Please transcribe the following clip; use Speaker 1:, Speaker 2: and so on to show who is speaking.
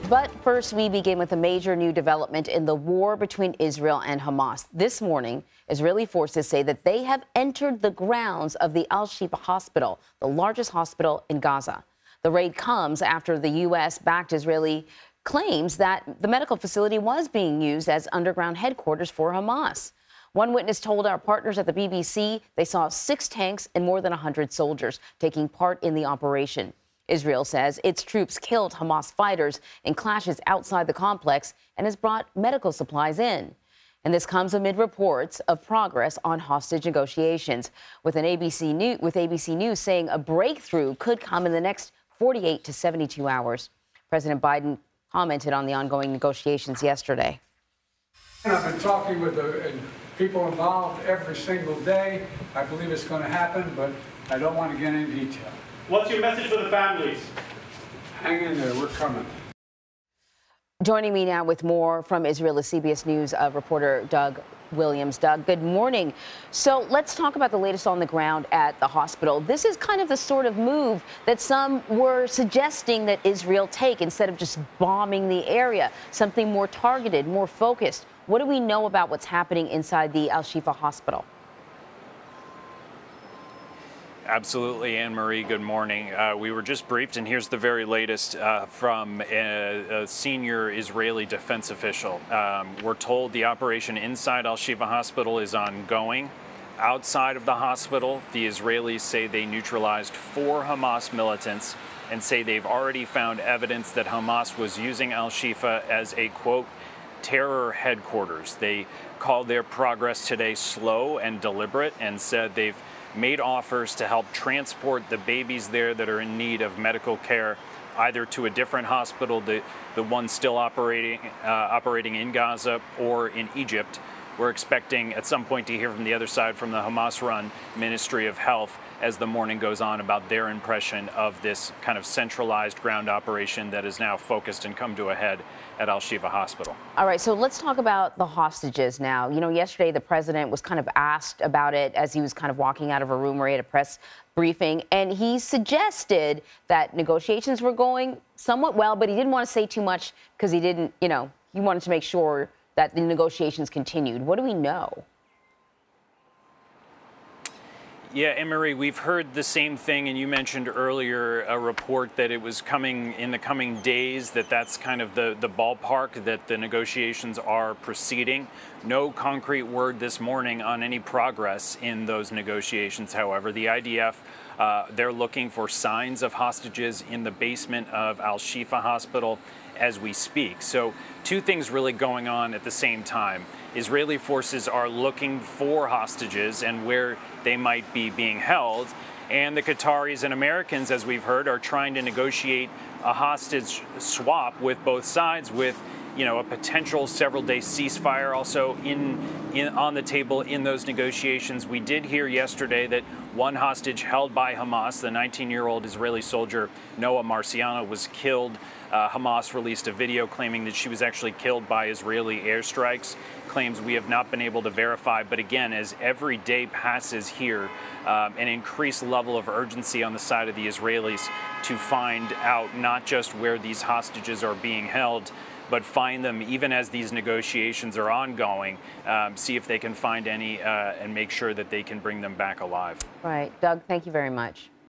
Speaker 1: But first, we begin with a major new development in the war between Israel and Hamas. This morning, Israeli forces say that they have entered the grounds of the Al-Shifa hospital, the largest hospital in Gaza. The raid comes after the U.S.-backed Israeli claims that the medical facility was being used as underground headquarters for Hamas. One witness told our partners at the BBC they saw 6 tanks and more than 100 soldiers taking part in the operation. Israel says its troops killed Hamas fighters in clashes outside the complex and has brought medical supplies in. And this comes amid reports of progress on hostage negotiations, with ABC News saying a breakthrough could come in the next 48 to 72 hours. President Biden commented on the ongoing negotiations yesterday.
Speaker 2: I've been talking with the people involved every single day. I believe it's going to happen, but I don't want to get into detail.
Speaker 3: What's your message for the families?
Speaker 2: Hang in there, we're coming.
Speaker 1: Joining me now with more from Israel is CBS News reporter Doug Williams. Doug, good morning. So let's talk about the latest on the ground at the hospital. This is kind of the sort of move that some were suggesting that Israel take instead of just bombing the area, something more targeted, more focused. What do we know about what's happening inside the Al-Shifa hospital?
Speaker 4: Absolutely, Anne-Marie, good morning. We were just briefed, and here's the very latest from a senior Israeli defense official. We're told the operation inside Al-Shifa hospital is ongoing. Outside of the hospital, the Israelis say they neutralized 4 Hamas militants and say they've already found evidence that Hamas was using Al-Shifa as a, quote, terror headquarters. They called their progress today slow and deliberate and said they've made offers to help transport the babies there that are in need of medical care, either to a different hospital, the one still operating in Gaza, or in Egypt. We're expecting at some point to hear from the other side, from the Hamas-run Ministry of Health, as the morning goes on, about their impression of this kind of centralized ground operation that is now focused and come to a head at Al-Shifa Hospital.
Speaker 1: All right, so let's talk about the hostages now. You know, yesterday the president was kind of asked about it as he was kind of walking out of a room where he had a press briefing, and he suggested that negotiations were going somewhat well, but he didn't want to say too much because he didn't, you know, he wanted to make sure that the negotiations continued. What do we know?
Speaker 4: Yeah, Anne-Marie, we've heard the same thing, and you mentioned earlier a report that it was coming in the coming days, that's kind of the ballpark that the negotiations are proceeding. No concrete word this morning on any progress in those negotiations, however. The IDF, they're looking for signs of hostages in the basement of Al-Shifa Hospital as we speak. So 2 things really going on at the same time. Israeli forces are looking for hostages and where they might be being held. And the Qataris and Americans, as we've heard, are trying to negotiate a hostage swap with both sides, with, you know, a potential several-day ceasefire also on the table in those negotiations. We did hear yesterday that one hostage held by Hamas, the 19-year-old Israeli soldier Noah Marciano, was killed. Hamas released a video claiming that she was actually killed by Israeli airstrikes, claims we have not been able to verify. But again, as every day passes here, an increased level of urgency on the side of the Israelis to find out not just where these hostages are being held, but find them even as these negotiations are ongoing, see if they can find any and make sure that they can bring them back alive.
Speaker 1: Right. Doug, thank you very much.